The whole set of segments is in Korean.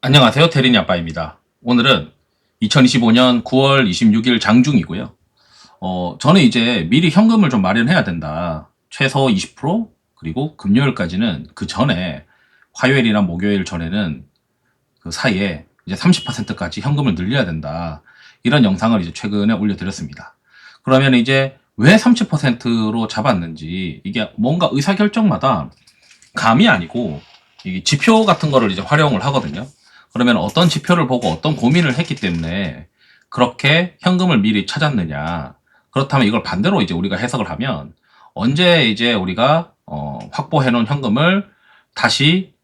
안녕하세요. 대리니 아빠입니다. 오늘은 2025년 9월 26일 장중이고요. 저는 이제 미리 현금을 좀 마련해야 된다. 최소 20%, 그리고 금요일까지는 그 전에 화요일이나 목요일 전에는 그 사이에 이제 30%까지 현금을 늘려야 된다. 이런 영상을 이제 최근에 올려드렸습니다. 그러면 이제 왜 30%로 잡았는지, 이게 뭔가 의사결정마다 감이 아니고 이게 지표 같은 거를 이제 활용을 하거든요. 그러면 어떤 지표를 보고 어떤 고민을 했기 때문에 그렇게 현금을 미리 찾았느냐. 그렇다면 이걸 반대로 이제 우리가 해석을 하면 언제 이제 우리가 확보해 놓은 현금을 다시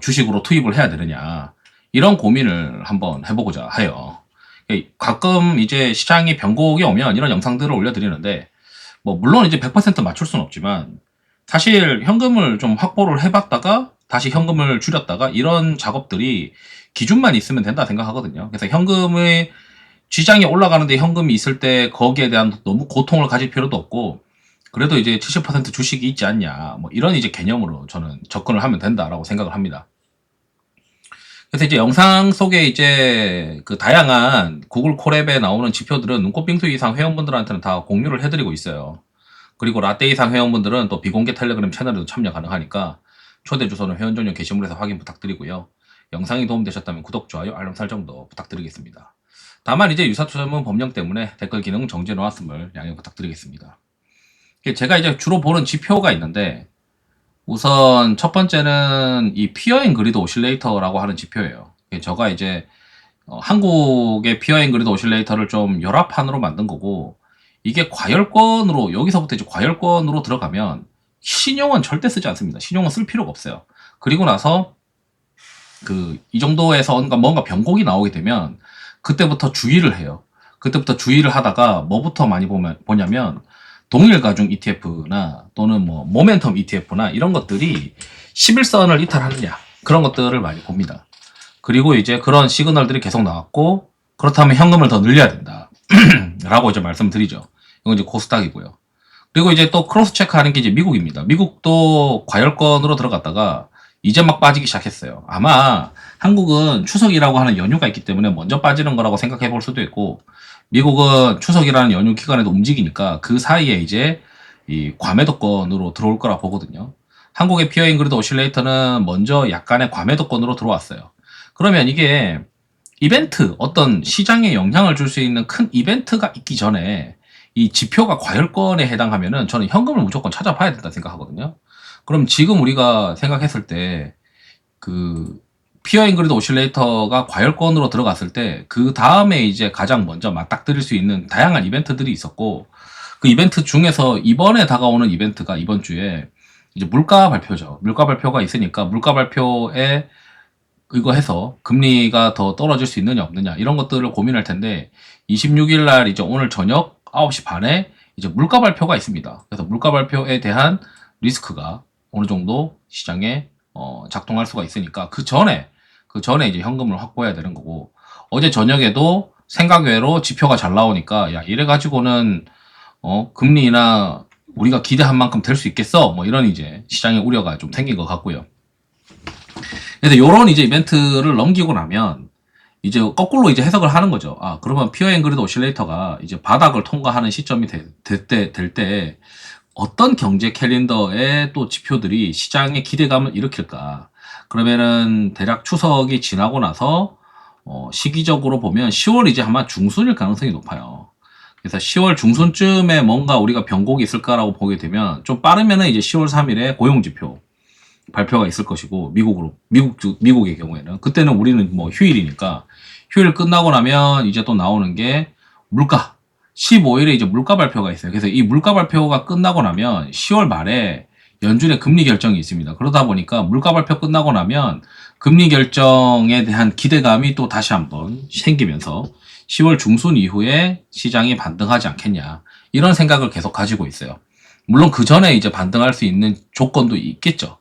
주식으로 투입을 해야 되느냐. 이런 고민을 한번 해보고자 해요. 가끔 이제 시장이 변곡이 오면 이런 영상들을 올려드리는데, 뭐 물론 이제 100% 맞출 수는 없지만 사실 현금을 좀 확보를 해봤다가 다시 현금을 줄였다가 이런 작업들이 기준만 있으면 된다 생각하거든요. 그래서 현금의 시장이 올라가는데 현금이 있을 때 거기에 대한 너무 고통을 가질 필요도 없고, 그래도 이제 70% 주식이 있지 않냐, 뭐 이런 이제 개념으로 저는 접근을 하면 된다라고 생각을 합니다. 그래서 이제 영상 속에 이제 그 다양한 구글 콜앱에 나오는 지표들은 눈꽃 빙수 이상 회원분들한테는 다 공유를 해드리고 있어요. 그리고 라떼 이상 회원분들은 또 비공개 텔레그램 채널에도 참여 가능하니까 초대 주소는 회원 전용 게시물에서 확인 부탁드리고요. 영상이 도움되셨다면 구독, 좋아요, 알람 설정도 부탁드리겠습니다. 다만 이제 유사투자문 법령 때문에 댓글 기능 정지해 놓았음을 양해 부탁드리겠습니다. 제가 이제 주로 보는 지표가 있는데, 우선 첫 번째는 이 피어 앤 그리드 오실레이터라고 하는 지표예요. 제가 이제 한국의 피어 앤 그리드 오실레이터를 좀 열화판으로 만든 거고, 이게 과열권으로, 여기서부터 이제 과열권으로 들어가면 신용은 절대 쓰지 않습니다. 신용은 쓸 필요가 없어요. 그리고 나서 이 정도에서 뭔가 변곡이 나오게 되면 그때부터 주의를 해요. 그때부터 주의를 하다가 뭐부터 많이 보냐면 동일 가중 ETF나 또는 뭐 모멘텀 ETF나 이런 것들이 11선을 이탈하느냐, 그런 것들을 많이 봅니다. 그리고 이제 그런 시그널들이 계속 나왔고, 그렇다면 현금을 더 늘려야 된다 라고 이제 말씀드리죠. 이건 이제 코스닥이고요. 그리고 이제 또 크로스 체크하는 게 이제 미국입니다. 미국도 과열권으로 들어갔다가 이제 막 빠지기 시작했어요. 아마 한국은 추석이라고 하는 연휴가 있기 때문에 먼저 빠지는 거라고 생각해 볼 수도 있고, 미국은 추석이라는 연휴 기간에도 움직이니까 그 사이에 이제 이 과매도권으로 들어올 거라 보거든요. 한국의 피어 잉그리드 오실레이터는 먼저 약간의 과매도권으로 들어왔어요. 그러면 이게 이벤트, 어떤 시장에 영향을 줄 수 있는 큰 이벤트가 있기 전에 이 지표가 과열권에 해당하면은 저는 현금을 무조건 찾아봐야 된다 생각하거든요. 그럼 지금 우리가 생각했을 때 피어 잉그리드 오실레이터가 과열권으로 들어갔을 때 그 다음에 이제 가장 먼저 맞닥뜨릴 수 있는 다양한 이벤트들이 있었고, 그 이벤트 중에서 이번에 다가오는 이벤트가 이번 주에 이제 물가 발표죠. 물가 발표가 있으니까 물가 발표에 의거해서 금리가 더 떨어질 수 있느냐 없느냐 이런 것들을 고민할 텐데, 26일 날 이제 오늘 저녁 9시 반에 이제 물가 발표가 있습니다. 그래서 물가 발표에 대한 리스크가 어느 정도 시장에 작동할 수가 있으니까 그 전에 이제 현금을 확보해야 되는 거고, 어제 저녁에도 생각 외로 지표가 잘 나오니까 야, 이래 가지고는 금리나 우리가 기대한 만큼 될 수 있겠어, 뭐 이런 이제 시장의 우려가 좀 생긴 것 같고요. 그래서 요런 이제 이벤트를 넘기고 나면 이제 거꾸로 이제 해석을 하는 거죠. 아, 그러면 피어 앤 그리드 오실레이터가 이제 바닥을 통과하는 시점이 될 때 어떤 경제 캘린더의 또 지표들이 시장의 기대감을 일으킬까? 그러면은 대략 추석이 지나고 나서 시기적으로 보면 10월 이제 아마 중순일 가능성이 높아요. 그래서 10월 중순쯤에 뭔가 우리가 변곡이 있을까라고 보게 되면, 좀 빠르면은 이제 10월 3일에 고용지표 발표가 있을 것이고, 미국의 경우에는 그때는 우리는 뭐 휴일이니까, 휴일 끝나고 나면 이제 또 나오는 게 물가, 15일에 이제 물가 발표가 있어요. 그래서 이 물가 발표가 끝나고 나면 10월 말에 연준의 금리 결정이 있습니다. 그러다 보니까 물가 발표 끝나고 나면 금리 결정에 대한 기대감이 또 다시 한번 생기면서 10월 중순 이후에 시장이 반등하지 않겠냐, 이런 생각을 계속 가지고 있어요. 물론 그 전에 이제 반등할 수 있는 조건도 있겠죠.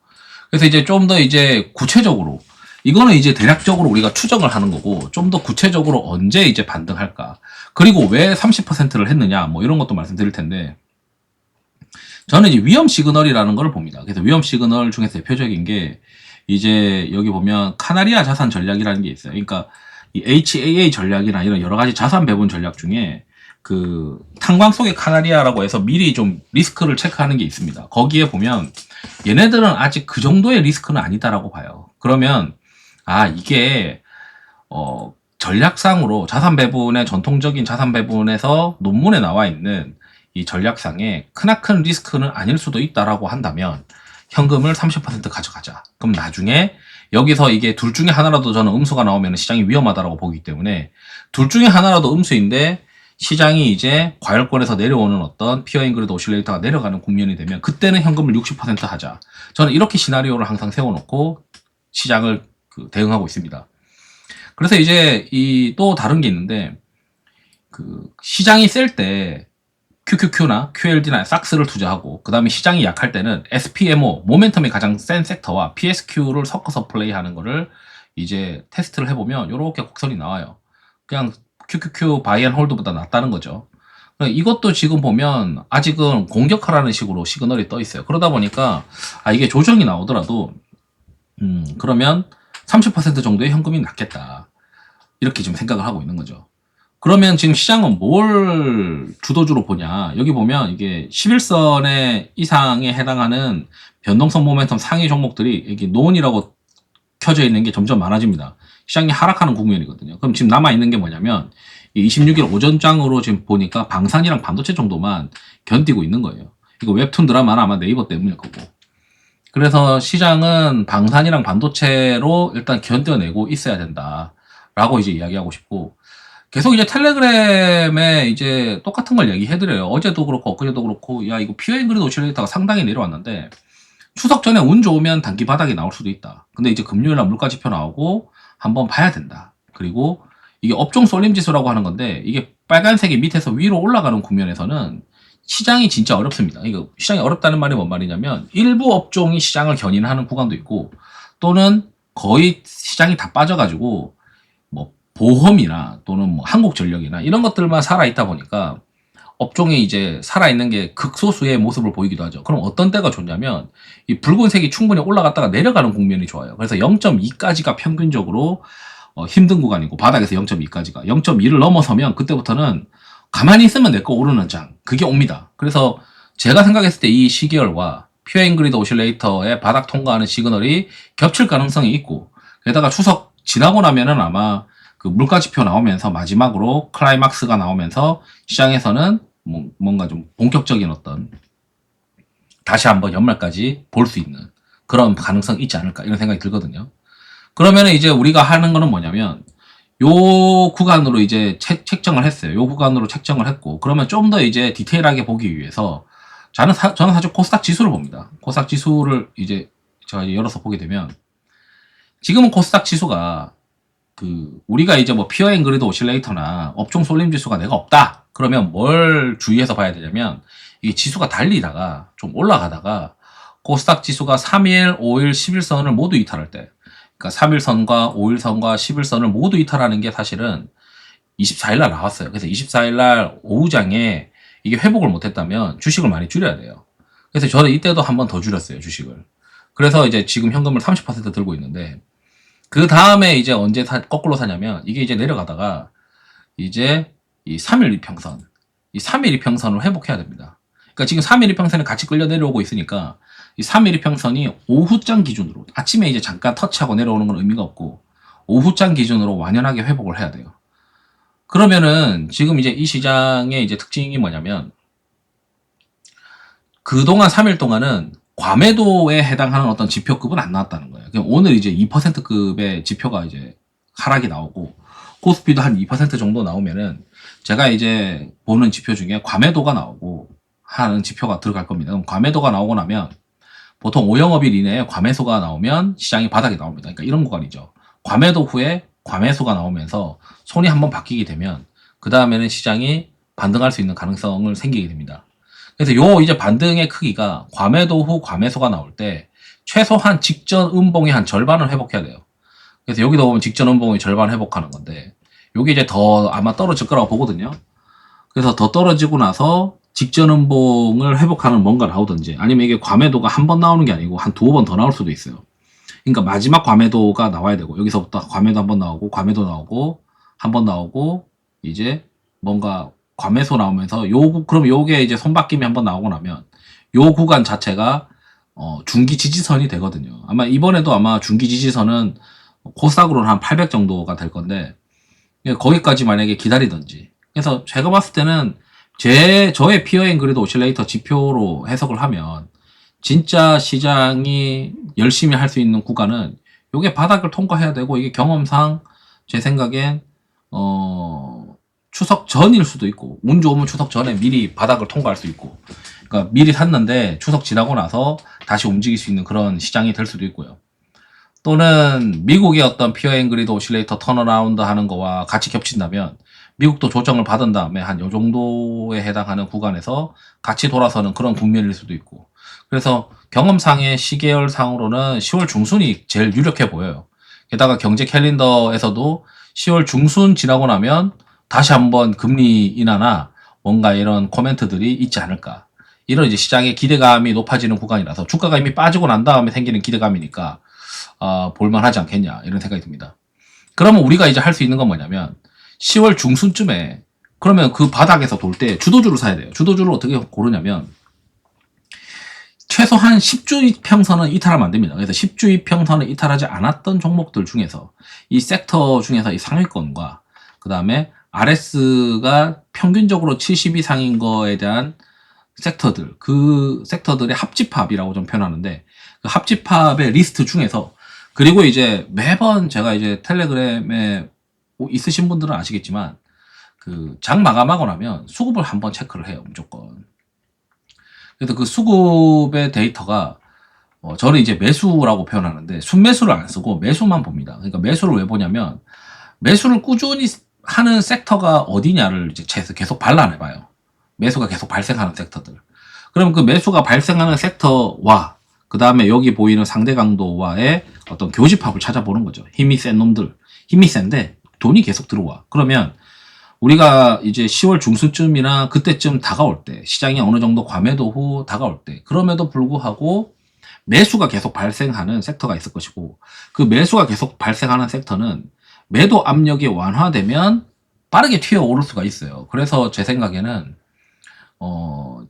그래서 이제 좀 더 이제 구체적으로, 이거는 이제 대략적으로 우리가 추정을 하는 거고, 좀 더 구체적으로 언제 이제 반등할까, 그리고 왜 30%를 했느냐, 뭐 이런 것도 말씀드릴 텐데, 저는 이제 위험 시그널이라는 걸 봅니다. 그래서 위험 시그널 중에서 대표적인 게 이제 여기 보면 카나리아 자산 전략이라는 게 있어요. 그러니까 이 HAA 전략이나 이런 여러 가지 자산 배분 전략 중에 그 탄광 속의 카나리아라고 해서 미리 좀 리스크를 체크하는 게 있습니다. 거기에 보면 얘네들은 아직 그 정도의 리스크는 아니다라고 봐요. 그러면 이게 전략상으로 자산 배분의 전통적인 자산 배분에서 논문에 나와 있는 이 전략상에 크나큰 리스크는 아닐 수도 있다라고 한다면 현금을 30% 가져가자. 그럼 나중에 여기서 이게 둘 중에 하나라도 저는 음수가 나오면 시장이 위험하다라고 보기 때문에 둘 중에 하나라도 음수인데 시장이 이제 과열권에서 내려오는 어떤 피어 잉그리드 오실레이터가 내려가는 국면이 되면 그때는 현금을 60% 하자. 저는 이렇게 시나리오를 항상 세워놓고 시장을 대응하고 있습니다. 그래서 이제 또 다른 게 있는데 시장이 셀 때 QQQ나 QLD나 삭스를 투자하고 그 다음에 시장이 약할 때는 SPMO 모멘텀이 가장 센 섹터와 PSQ를 섞어서 플레이하는 거를 이제 테스트를 해보면 이렇게 곡선이 나와요. 그냥 QQQ 바이 앤 홀드보다 낫다는 거죠. 이것도 지금 보면 아직은 공격하라는 식으로 시그널이 떠 있어요. 그러다 보니까 이게 조정이 나오더라도 그러면 30% 정도의 현금이 낫겠다. 이렇게 지금 생각을 하고 있는 거죠. 그러면 지금 시장은 뭘 주도주로 보냐. 여기 보면 이게 11선의 이상에 해당하는 변동성 모멘텀 상위 종목들이 여기 논이라고 켜져 있는 게 점점 많아집니다. 시장이 하락하는 국면이거든요. 그럼 지금 남아있는 게 뭐냐면 26일 오전장으로 지금 보니까 방산이랑 반도체 정도만 견디고 있는 거예요. 이거 웹툰 드라마나 아마 네이버 때문일 거고. 그래서 시장은 방산이랑 반도체로 일단 견뎌내고 있어야 된다라고 이제 이야기하고 싶고, 계속 이제 텔레그램에 이제 똑같은 걸 얘기해드려요. 어제도 그렇고 엊그제도 그렇고, 야 이거 피어 잉그리드 오실레이터가 상당히 내려왔는데 추석 전에 운 좋으면 단기 바닥이 나올 수도 있다. 근데 이제 금요일날 물가 지표 나오고 한번 봐야 된다. 그리고 이게 업종 쏠림 지수라고 하는 건데 이게 빨간색이 밑에서 위로 올라가는 국면에서는 시장이 진짜 어렵습니다. 이거 시장이 어렵다는 말이 뭔 말이냐면 일부 업종이 시장을 견인하는 구간도 있고, 또는 거의 시장이 다 빠져가지고 뭐 보험이나 또는 뭐 한국전력이나 이런 것들만 살아있다 보니까 업종이 이제 살아있는 게 극소수의 모습을 보이기도 하죠. 그럼 어떤 때가 좋냐면 이 붉은색이 충분히 올라갔다가 내려가는 국면이 좋아요. 그래서 0.2까지가 평균적으로 힘든 구간이고, 바닥에서 0.2까지가 0.2를 넘어서면 그때부터는 가만히 있으면 내 거 오르는 장, 그게 옵니다. 그래서 제가 생각했을 때 이 시기열과 피어 잉그리드 오실레이터의 바닥 통과하는 시그널이 겹칠 가능성이 있고, 게다가 추석 지나고 나면은 아마 그 물가 지표 나오면서 마지막으로 클라이막스가 나오면서 시장에서는 뭔가 좀 본격적인 어떤 다시 한번 연말까지 볼 수 있는 그런 가능성이 있지 않을까 이런 생각이 들거든요. 그러면 이제 우리가 하는 거는 뭐냐면 요 구간으로 이제 책정을 했어요. 요 구간으로 책정을 했고, 그러면 좀 더 이제 디테일하게 보기 위해서 저는 사실 코스닥 지수를 봅니다. 코스닥 지수를 이제 제가 이제 열어서 보게 되면 지금은 코스닥 지수가 우리가 이제 뭐 피어 잉그리드 오실레이터나 업종 쏠림 지수가 내가 없다. 그러면 뭘 주의해서 봐야 되냐면 이 지수가 달리다가 좀 올라가다가 코스닥 지수가 3일, 5일, 11선을 모두 이탈할 때, 그러니까 3일선과 5일선과 11선을 모두 이탈하는 게 사실은 24일날 나왔어요. 그래서 24일날 오후장에 이게 회복을 못했다면 주식을 많이 줄여야 돼요. 그래서 저는 이때도 한 번 더 줄였어요, 주식을. 그래서 이제 지금 현금을 30% 들고 있는데, 그 다음에 이제 언제 거꾸로 사냐면 이게 이제 내려가다가 이제 이 3일 이평선, 이 3일 이평선을 회복해야 됩니다. 그러니까 지금 3일 이평선이 같이 끌려 내려오고 있으니까 이 3일 이평선이 오후장 기준으로, 아침에 이제 잠깐 터치하고 내려오는 건 의미가 없고 오후장 기준으로 완연하게 회복을 해야 돼요. 그러면은 지금 이제 이 시장의 이제 특징이 뭐냐면 그동안 3일 동안은 과매도에 해당하는 어떤 지표급은 안 나왔다는 거예요. 오늘 이제 2%급의 지표가 이제 하락이 나오고 코스피도 한 2% 정도 나오면은 제가 이제 보는 지표 중에 과매도가 나오고 하는 지표가 들어갈 겁니다. 그럼 과매도가 나오고 나면 보통 5영업일 이내에 과매수가 나오면 시장이 바닥에 나옵니다. 그러니까 이런 구간이죠. 과매도 후에 과매수가 나오면서 손이 한번 바뀌게 되면 그 다음에는 시장이 반등할 수 있는 가능성을 생기게 됩니다. 그래서 요 이제 반등의 크기가 과매도 후 과매수가 나올 때 최소한 직전 음봉의 한 절반을 회복해야 돼요. 그래서 여기도 보면 직전 음봉의 절반 회복하는 건데 요게 이제 더 아마 떨어질 거라고 보거든요. 그래서 더 떨어지고 나서 직전 음봉을 회복하는 뭔가 나오든지, 아니면 이게 과매도가 한 번 나오는 게 아니고 한 두어 번 더 나올 수도 있어요. 그러니까 마지막 과매도가 나와야 되고, 여기서부터 과매도 한번 나오고, 과매도 나오고, 한번 나오고, 이제 뭔가 과매소 나오면서 그럼 요게 이제 손바뀜이 한번 나오고 나면 요 구간 자체가 중기 지지선이 되거든요. 아마 이번에도 아마 중기 지지선은 코스닥으로는 한 800 정도가 될 건데, 거기까지 만약에 기다리든지. 그래서 제가 봤을 때는 저의 피어 앤 그리드 오실레이터 지표로 해석을 하면 진짜 시장이 열심히 할 수 있는 구간은 요게 바닥을 통과해야 되고, 이게 경험상 제 생각엔 추석 전일 수도 있고, 운 좋으면 추석 전에 미리 바닥을 통과할 수 있고, 그러니까 미리 샀는데 추석 지나고 나서 다시 움직일 수 있는 그런 시장이 될 수도 있고요. 또는 미국의 어떤 피어 앤 그리드 오실레이터 턴어라운드 하는 거와 같이 겹친다면 미국도 조정을 받은 다음에 한 요 정도에 해당하는 구간에서 같이 돌아서는 그런 국면일 수도 있고, 그래서 경험상의 시계열상으로는 10월 중순이 제일 유력해 보여요. 게다가 경제 캘린더에서도 10월 중순 지나고 나면 다시 한번 금리 인하나 뭔가 이런 코멘트들이 있지 않을까. 이런 이제 시장의 기대감이 높아지는 구간이라서, 주가가 이미 빠지고 난 다음에 생기는 기대감이니까 볼만하지 않겠냐, 이런 생각이 듭니다. 그러면 우리가 이제 할 수 있는 건 뭐냐면 10월 중순쯤에 그러면 그 바닥에서 돌 때 주도주를 사야 돼요. 주도주를 어떻게 고르냐면 최소한 10주 평선은 이탈하면 안 됩니다. 그래서 10주 평선을 이탈하지 않았던 종목들 중에서 이 섹터 중에서 이 상위권과 그 다음에 RS가 평균적으로 70 이상인 거에 대한 섹터들, 그 섹터들의 합집합이라고 좀 표현하는데, 그 합집합의 리스트 중에서, 그리고 이제 매번 제가 이제 텔레그램에 있으신 분들은 아시겠지만 그 장 마감하고 나면 수급을 한번 체크를 해요, 무조건. 그래서 그 수급의 데이터가 저는 이제 매수라고 표현하는데 순매수를 안 쓰고 매수만 봅니다. 그러니까 매수를 왜 보냐면 매수를 꾸준히 하는 섹터가 어디냐를 이제 계속 발라내봐요. 매수가 계속 발생하는 섹터들. 그럼 그 매수가 발생하는 섹터와 그 다음에 여기 보이는 상대 강도와의 어떤 교집합을 찾아보는 거죠. 힘이 센 놈들. 힘이 센데 돈이 계속 들어와. 그러면 우리가 이제 10월 중순쯤이나 그때쯤 다가올 때, 시장이 어느 정도 과매도 후 다가올 때, 그럼에도 불구하고 매수가 계속 발생하는 섹터가 있을 것이고, 그 매수가 계속 발생하는 섹터는 매도 압력이 완화되면 빠르게 튀어오를 수가 있어요. 그래서 제 생각에는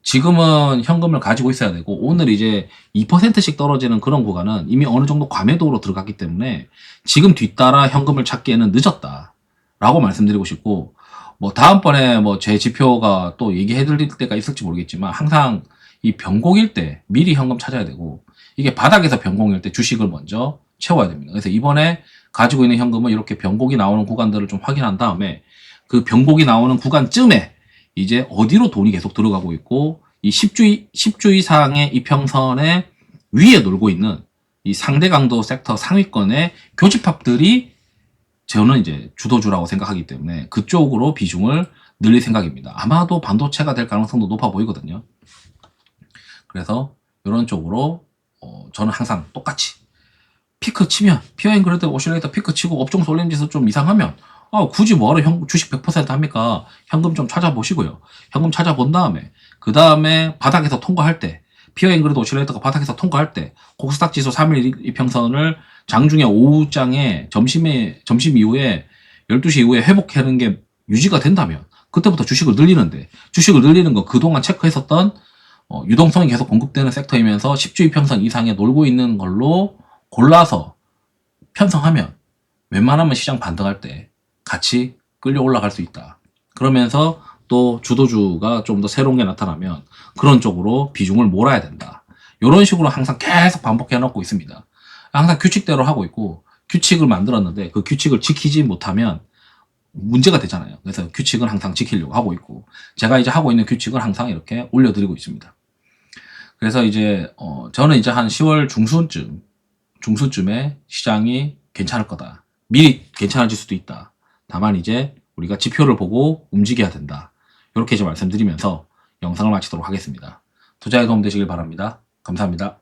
지금은 현금을 가지고 있어야 되고, 오늘 이제 2%씩 떨어지는 그런 구간은 이미 어느 정도 과매도로 들어갔기 때문에 지금 뒤따라 현금을 찾기에는 늦었다 라고 말씀드리고 싶고, 뭐 다음번에 뭐 제 지표가 또 얘기해 드릴 때가 있을지 모르겠지만 항상 이 변곡일 때 미리 현금 찾아야 되고, 이게 바닥에서 변곡일 때 주식을 먼저 채워야 됩니다. 그래서 이번에 가지고 있는 현금은 이렇게 변곡이 나오는 구간들을 좀 확인한 다음에 그 변곡이 나오는 구간쯤에 이제 어디로 돈이 계속 들어가고 있고, 이 10주 이상의 이평선의 위에 놀고 있는 이 상대 강도 섹터 상위권의 교집합들이 저는 이제 주도주라고 생각하기 때문에 그쪽으로 비중을 늘릴 생각입니다. 아마도 반도체가 될 가능성도 높아 보이거든요. 그래서 이런 쪽으로 저는 항상 똑같이 피크 치면, 피어 앤 그리드 오실레이터 피크 치고 업종 쏠림 지수 좀 이상하면 굳이 뭐하러 주식 100% 합니까? 현금 좀 찾아보시고요. 현금 찾아본 다음에 그 다음에 바닥에서 통과할 때, 피어 앤 그리드 오실레이터가 바닥에서 통과할 때 코스닥 지수 3일 이평선을 장중에 오후장에 점심 이후에 12시 이후에 회복하는 게 유지가 된다면 그때부터 주식을 늘리는데, 주식을 늘리는 거 그동안 체크했었던 유동성이 계속 공급되는 섹터이면서 10주 이평선 이상에 놀고 있는 걸로 골라서 편성하면 웬만하면 시장 반등할 때 같이 끌려 올라갈 수 있다. 그러면서 또 주도주가 좀 더 새로운 게 나타나면 그런 쪽으로 비중을 몰아야 된다. 이런 식으로 항상 계속 반복해 놓고 있습니다. 항상 규칙대로 하고 있고, 규칙을 만들었는데 그 규칙을 지키지 못하면 문제가 되잖아요. 그래서 규칙은 항상 지키려고 하고 있고, 제가 이제 하고 있는 규칙을 항상 이렇게 올려드리고 있습니다. 그래서 이제 저는 이제 한 10월 중순쯤에 시장이 괜찮을 거다. 미리 괜찮아질 수도 있다. 다만 이제 우리가 지표를 보고 움직여야 된다. 이렇게 이제 말씀드리면서 영상을 마치도록 하겠습니다. 투자에 도움 되시길 바랍니다. 감사합니다.